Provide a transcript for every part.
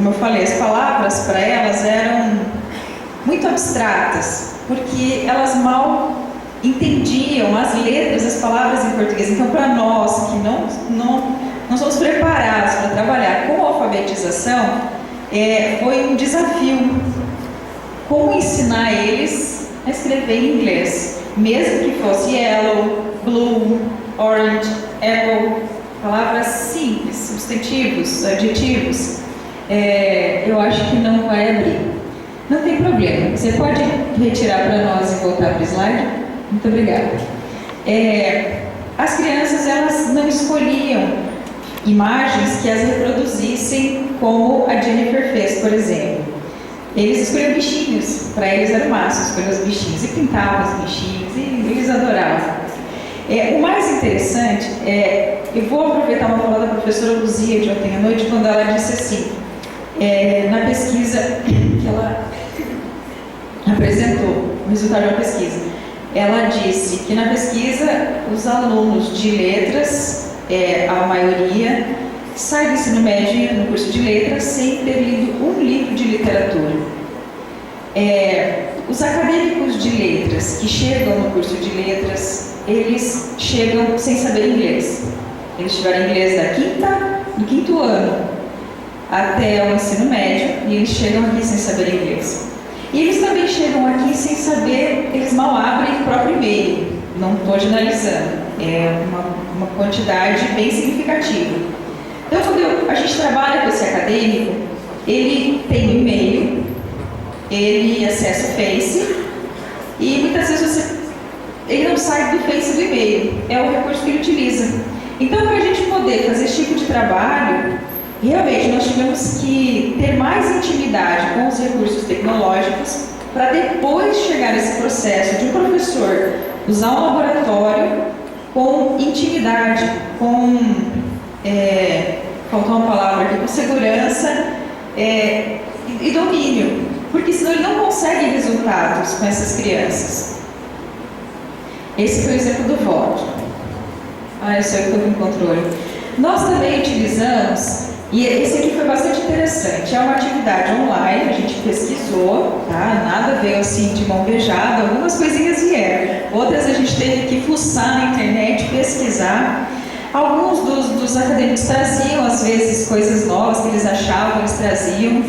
como eu falei, as palavras para elas eram muito abstratas, porque elas mal entendiam as letras, as palavras em português. Então, para nós que não somos preparados para trabalhar com alfabetização, foi um desafio. Como ensinar eles a escrever em inglês, mesmo que fosse yellow, blue, orange, apple, palavras simples, substantivos, adjetivos, eu acho que não vai abrir. Não tem problema. Você pode retirar para nós e voltar para o slide? Muito obrigada. As crianças, elas não escolhiam imagens que as reproduzissem como a Jennifer fez, por exemplo. Eles escolhiam bichinhos, para eles era o máximo escolher os bichinhos, e pintavam os bichinhos, e eles adoravam. O mais interessante eu vou aproveitar uma fala da professora Luzia de ontem à noite, quando ela disse assim, na pesquisa que ela apresentou, o resultado de uma pesquisa, ela disse que na pesquisa os alunos de letras, a maioria, sai do ensino médio no curso de letras sem ter lido um livro de literatura. Os acadêmicos de letras que chegam no curso de letras, eles chegam sem saber inglês. Eles tiveram inglês do quinto ano até o ensino médio, e eles chegam aqui sem saber inglês. E eles também chegam aqui sem saber, eles mal abrem o próprio e-mail. Não estou generalizando, uma quantidade bem significativa. Então, quando a gente trabalha com esse acadêmico, ele tem um e-mail, ele acessa o Face, e muitas vezes ele não sai do Face do e-mail, é o recurso que ele utiliza. Então, para a gente poder fazer esse tipo de trabalho, realmente nós tivemos que ter mais intimidade com os recursos tecnológicos, para depois chegar nesse processo de um professor usar um laboratório com intimidade, faltou uma palavra aqui, com segurança e domínio, porque senão ele não consegue resultados com essas crianças. Esse foi o exemplo do voto. Eu sei que estou com controle. Nós também utilizamos, e esse aqui foi bastante interessante, é uma atividade online, a gente pesquisou, tá? Nada veio assim de mão beijada, algumas coisinhas vieram, outras a gente teve que fuçar na internet, pesquisar. Alguns dos acadêmicos traziam, às vezes, coisas novas que eles achavam, eles traziam.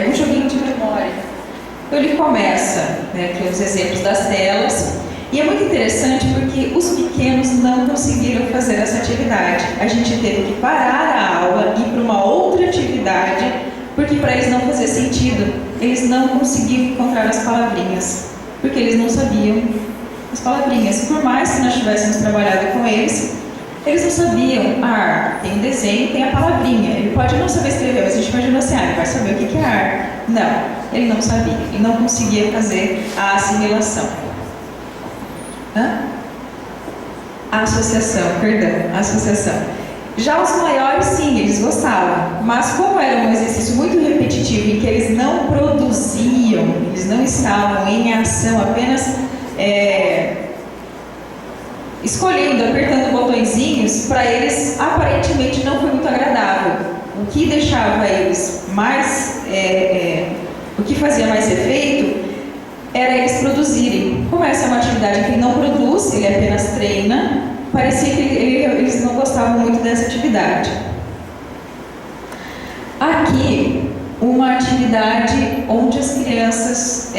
Um joguinho de memória. Então ele começa, aqui os exemplos das telas, e é muito interessante porque os pequenos não conseguiram fazer essa atividade. A gente teve que parar a aula e ir para uma outra atividade, porque para eles não fazia sentido. Eles não conseguiam encontrar as palavrinhas, porque eles não sabiam as palavrinhas. Por mais que nós tivéssemos trabalhado com eles não sabiam. Tem um desenho, tem a palavrinha. Ele pode não saber escrever, mas a gente imagina assim, ele vai saber o que é ar. Não, ele não sabia, ele não conseguia fazer a assimilação. Associação. Já os maiores, sim, eles gostavam, mas como era um exercício muito repetitivo em que eles não produziam, eles não estavam em ação, apenas escolhendo, apertando botõezinhos, para eles aparentemente não foi muito agradável. O que deixava eles mais, o que fazia mais efeito era eles produzirem. Como essa é uma atividade que ele não produz, ele apenas treina, parecia que eles não gostavam muito dessa atividade. Aqui, uma atividade onde as crianças,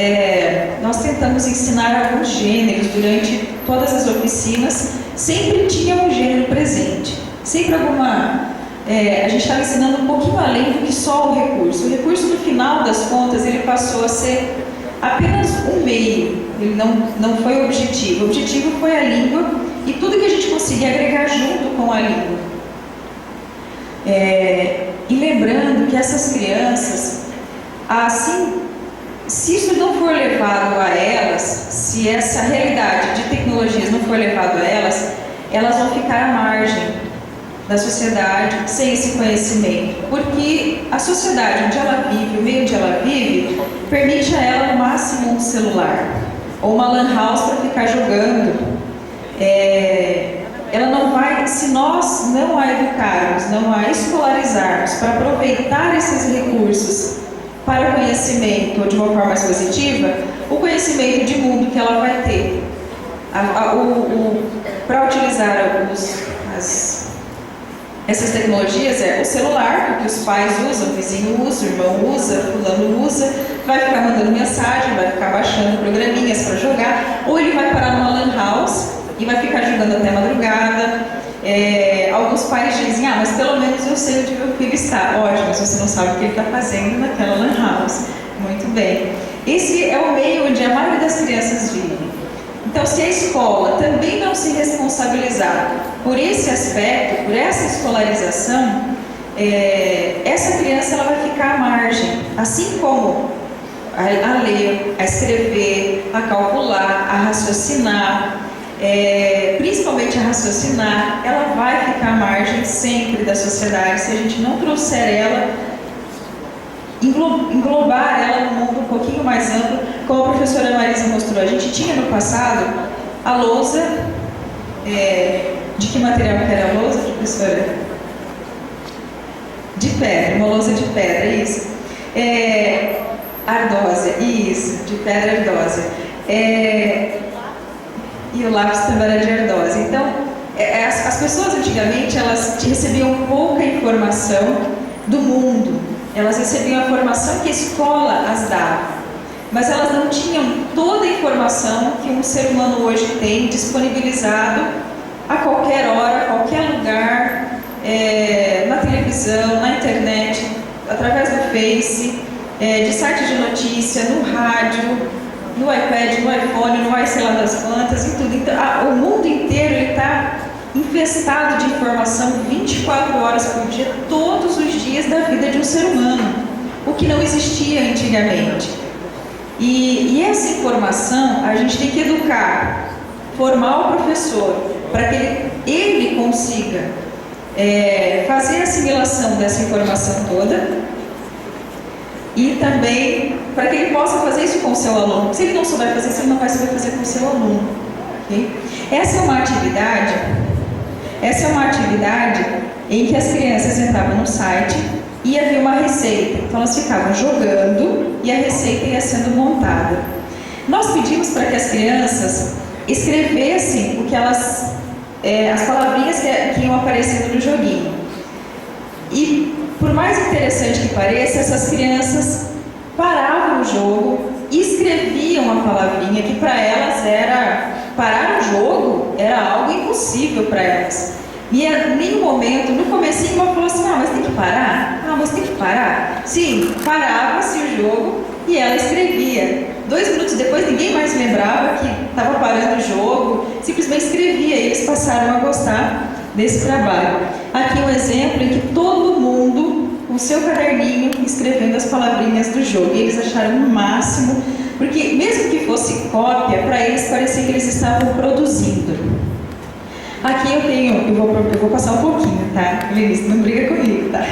nós tentamos ensinar alguns gêneros durante todas as oficinas, sempre tinha um gênero presente, sempre alguma, a gente estava ensinando um pouquinho além do que só o recurso. O recurso, no final das contas, ele passou a ser apenas um meio, ele não foi o objetivo. O objetivo foi a língua e tudo que a gente conseguia agregar junto com a língua. E lembrando que essas crianças, assim, se isso não for levado a elas, se essa realidade de tecnologias não for levado a elas, elas vão ficar à margem da sociedade sem esse conhecimento, porque a sociedade onde ela vive, o meio onde ela vive, permite a ela no máximo um celular ou uma lan house para ficar jogando. ela não vai, se nós não a educarmos, não a escolarizarmos para aproveitar esses recursos para o conhecimento de uma forma mais positiva, o conhecimento de mundo que ela vai ter, para utilizar essas tecnologias, o celular, que os pais usam, o vizinho usa, o irmão usa, o fulano usa, vai ficar mandando mensagem, vai ficar baixando programinhas para jogar, ou ele vai parar numa lan house e vai ficar jogando até madrugada. Alguns pais dizem, mas pelo menos eu sei onde meu filho está. Ótimo, mas você não sabe o que ele está fazendo naquela lan house. Muito bem. Esse é o meio onde a maioria das crianças vive. Então, se a escola também não se responsabilizar por esse aspecto, por essa escolarização, essa criança ela vai ficar à margem, assim como a ler, a escrever, a calcular, a raciocinar, principalmente a raciocinar, ela vai ficar à margem sempre da sociedade se a gente não trouxer ela, englobar ela num mundo um pouquinho mais amplo, como a professora Marisa mostrou. A gente tinha no passado a lousa, de que material que era a lousa, professora? De pedra, uma lousa de pedra, isso. Ardósia, isso, de pedra ardósia. E o lápis também era de ardósia. Então, as pessoas antigamente, elas recebiam pouca informação do mundo. Elas recebiam a formação que a escola as dava, mas elas não tinham toda a informação que um ser humano hoje tem disponibilizado a qualquer hora, a qualquer lugar, na televisão, na internet, através do Face, de sites de notícia, no rádio, no iPad, no iPhone, no sei lá das quantas e tudo. Então, o mundo inteiro está infestado de informação 24 horas por dia, todos os dias da vida de um ser humano, o que não existia antigamente. E essa informação a gente tem que educar, formar o professor, para que ele consiga fazer a assimilação dessa informação toda e também para que ele possa fazer isso com o seu aluno. Se ele não souber fazer isso, ele não vai saber fazer com o seu aluno. Okay? Essa é uma atividade em que as crianças entravam no site e havia uma receita. Então elas ficavam jogando e a receita ia sendo montada. Nós pedimos para que as crianças escrevessem o que elas, as palavrinhas que iam aparecendo no joguinho. E por mais interessante que pareça, essas crianças paravam o jogo e escreviam a palavrinha, que para elas parar o jogo era algo impossível para elas. E em nenhum momento, no comecinho, ela falou assim, mas tem que parar? Mas tem que parar? Sim, parava-se o jogo e ela escrevia. 2 minutos depois, ninguém mais lembrava que estava parando o jogo, simplesmente escrevia e eles passaram a gostar desse trabalho. Aqui um exemplo em que todo mundo, com o seu caderninho, escrevendo as palavrinhas do jogo. E eles acharam o máximo, porque mesmo que fosse cópia, para eles parecia que eles estavam produzindo. Aqui eu vou passar um pouquinho, tá? Vinícius, não briga comigo, tá?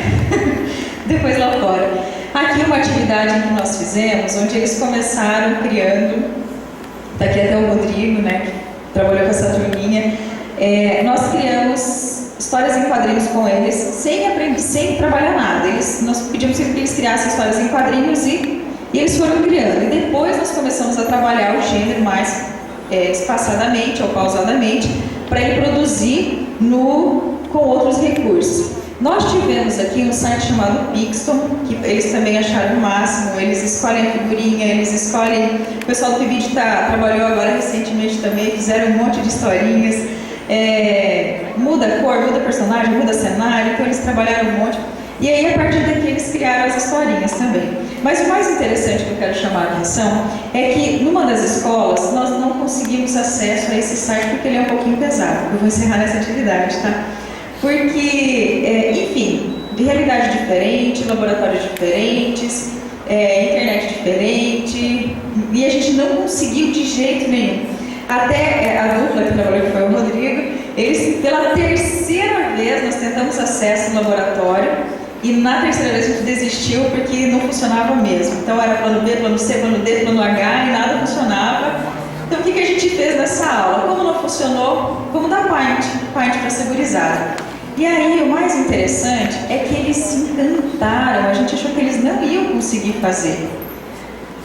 Depois lá fora. Aqui uma atividade que nós fizemos, onde eles começaram criando, tá aqui até o Rodrigo, né, que trabalhou com essa turminha, nós criamos histórias em quadrinhos com eles, sem trabalhar nada. Nós pedimos sempre que eles criassem histórias em quadrinhos e eles foram criando. E depois nós começamos a trabalhar o gênero mais espaçadamente ou pausadamente, para ele produzir com outros recursos. Nós tivemos aqui um site chamado Pixton, que eles também acharam o máximo. Eles escolhem a figurinha, eles escolhem... O pessoal do PIBID trabalhou agora recentemente também, fizeram um monte de historinhas. Muda a cor, muda personagem, muda cenário, então eles trabalharam um monte. E aí, a partir daqui, eles criaram as historinhas também. Mas o mais interessante que eu quero chamar a atenção é que, numa das escolas, nós não conseguimos acesso a esse site porque ele é um pouquinho pesado. Eu vou encerrar nessa atividade, tá? Porque, enfim, de realidade diferente, laboratórios diferentes, internet diferente, e a gente não conseguiu de jeito nenhum. Até a dupla que trabalhou, que foi o Rodrigo, eles, pela terceira vez, nós tentamos acesso no laboratório, e na terceira vez a gente desistiu porque não funcionava mesmo. Então era plano B, plano C, plano D, plano H, e nada funcionava. Então, o que a gente fez nessa aula? Como não funcionou, vamos dar Paint para ser gurizada. E aí, o mais interessante é que eles se encantaram, a gente achou que eles não iam conseguir fazer.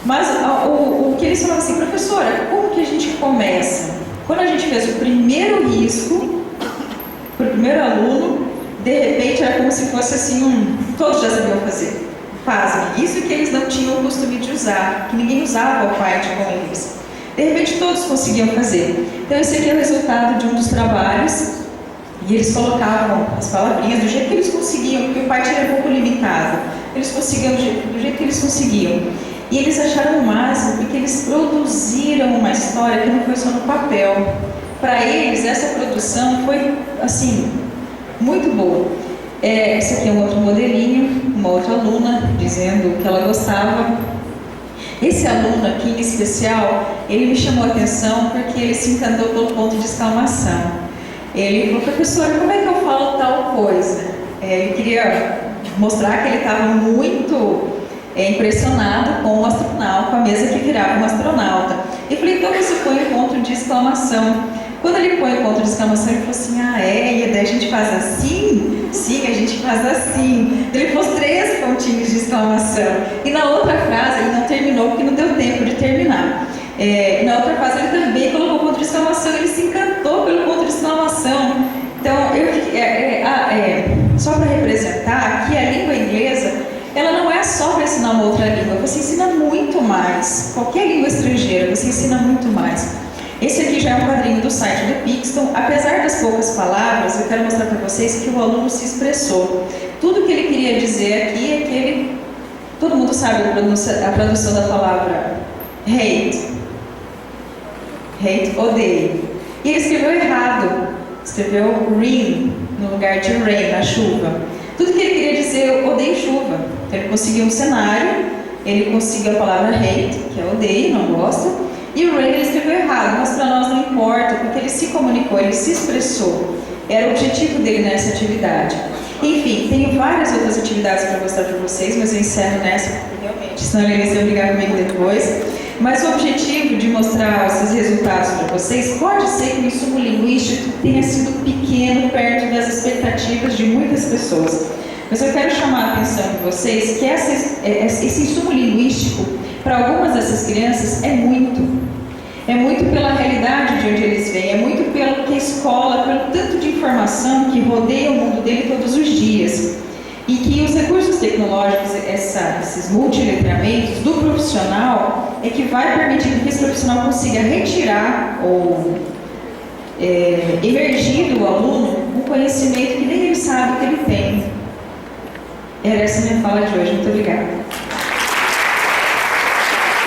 Mas o que eles falaram assim, professora, como que a gente começa? Quando a gente fez o primeiro risco, para o primeiro aluno, de repente era como se fosse assim, todos já sabiam fazer. Pasmem, isso que eles não tinham o costume de usar, que ninguém usava o Paint com eles. De repente todos conseguiam fazer. Então esse aqui é o resultado de um dos trabalhos, e eles colocavam as palavrinhas do jeito que eles conseguiam, porque o Paint era um pouco limitado. Eles conseguiam do jeito que eles conseguiam. E eles acharam o máximo, porque eles produziram uma história que não foi só no papel. Para eles, essa produção foi, assim, muito boa. Esse aqui é um outro modelinho, uma outra aluna dizendo que ela gostava. Esse aluno aqui em especial, ele me chamou a atenção porque ele se encantou pelo ponto de exclamação. Ele falou, professora, como é que eu falo tal coisa? Ele queria mostrar que ele estava muito impressionado com o astronauta, com a mesa que virava um astronauta. Eu falei, então você põe o ponto de exclamação. Quando ele põe o ponto de exclamação, ele falou assim, e daí a gente faz assim? Sim, a gente faz assim. Ele pôs 3 pontinhos de exclamação. E na outra frase, ele não terminou porque não deu tempo de terminar. Na outra frase, ele também colocou o ponto de exclamação, ele se encantou pelo ponto de exclamação. Então, só para representar, que a língua inglesa, ela não é só para ensinar uma outra língua, você ensina muito mais. Qualquer língua estrangeira, você ensina muito mais. Esse aqui já é um quadrinho do site do Pixton. Apesar das poucas palavras, eu quero mostrar para vocês que o aluno se expressou. Tudo que ele queria dizer aqui é que ele... Todo mundo sabe a tradução da palavra hate. Hate, odeio. E ele escreveu errado. Escreveu rain no lugar de rain, a chuva. Tudo que ele queria dizer, eu odeio chuva. Então, ele conseguiu um cenário, ele conseguiu a palavra hate, que é odeio, não gosta. E o Ray ele escreveu errado, mas para nós não importa, porque ele se comunicou, ele se expressou. Era o objetivo dele nessa atividade. Enfim, tenho várias outras atividades para mostrar para vocês, mas eu encerro nessa, porque realmente, senão ele vai brigar comigo depois. Mas o objetivo de mostrar esses resultados para vocês, pode ser que o insumo linguístico tenha sido pequeno perto das expectativas de muitas pessoas. Mas eu quero chamar a atenção de vocês que esse insumo linguístico, para algumas dessas crianças, é muito pela realidade de onde eles vêm, é muito pelo que a escola, pelo tanto de informação que rodeia o mundo dele todos os dias. E que os recursos tecnológicos, esses multiletramentos do profissional, é que vai permitir que esse profissional consiga retirar ou emergir do aluno um conhecimento que nem ele sabe que ele tem. Era essa minha fala de hoje. Muito obrigada.